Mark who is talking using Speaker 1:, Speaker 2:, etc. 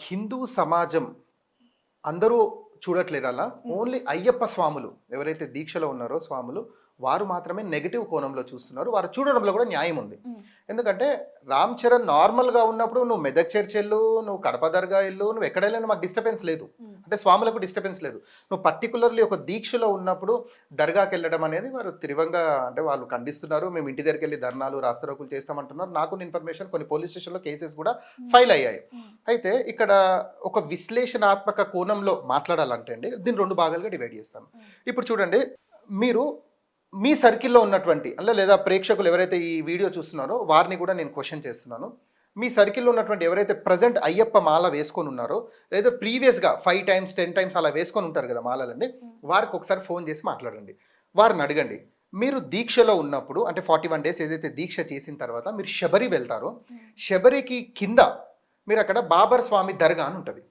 Speaker 1: హిందూ సమాజం అందరూ చూడట్లేరు అలా. ఓన్లీ అయ్యప్ప స్వాములు ఎవరైతే దీక్షలో ఉన్నారో స్వాములు వారు మాత్రమే నెగటివ్ కోణంలో చూస్తున్నారు. వారు చూడడంలో కూడా న్యాయం ఉంది. ఎందుకంటే రామ్ చరణ్ నార్మల్గా ఉన్నప్పుడు నువ్వు మెదక్ చర్చ్ వెళ్ళు, నువ్వు కడప దర్గా వెళ్ళు, నువ్వు ఎక్కడ వెళ్ళినా మాకు డిస్టర్బెన్స్ లేదు. అంటే స్వాములకు డిస్టర్బెన్స్ లేదు. నువ్వు పర్టికులర్లీ ఒక దీక్షలో ఉన్నప్పుడు దర్గాకి వెళ్ళడం అనేది వారు తీవ్రంగా అంటే వాళ్ళు ఖండిస్తున్నారు. మేము ఇంటి దగ్గరికి వెళ్ళి ధర్నాలు రాస్తారోకులు చేస్తామంటున్నారు. నాకు ఇన్ఫర్మేషన్ కొన్ని పోలీస్ స్టేషన్లో కేసెస్ కూడా ఫైల్ అయ్యాయి. అయితే ఇక్కడ ఒక విశ్లేషణాత్మక కోణంలో మాట్లాడాలంటే అండి దీన్ని 2 భాగాలుగా డివైడ్ చేస్తాను. ఇప్పుడు చూడండి, మీరు మీ సర్కిల్లో ఉన్నటువంటి లేదా ప్రేక్షకులు ఎవరైతే ఈ వీడియో చూస్తున్నారో వారిని కూడా నేను క్వశ్చన్ చేస్తున్నాను. మీ సర్కిల్లో ఉన్నటువంటి ఎవరైతే ప్రజెంట్ అయ్యప్ప మాల వేసుకొని ఉన్నారో లేదా ప్రీవియస్గా 5 times 10 times అలా వేసుకొని ఉంటారు కదా మాలలండి, వారికి ఒకసారి ఫోన్ చేసి మాట్లాడండి. వారిని అడగండి, మీరు దీక్షలో ఉన్నప్పుడు అంటే 41 days ఏదైతే దీక్ష చేసిన తర్వాత మీరు శబరి వెళ్తారో, శబరికి కింద మీరు అక్కడ బాబర్ స్వామి దర్గా అని ఉంటుంది.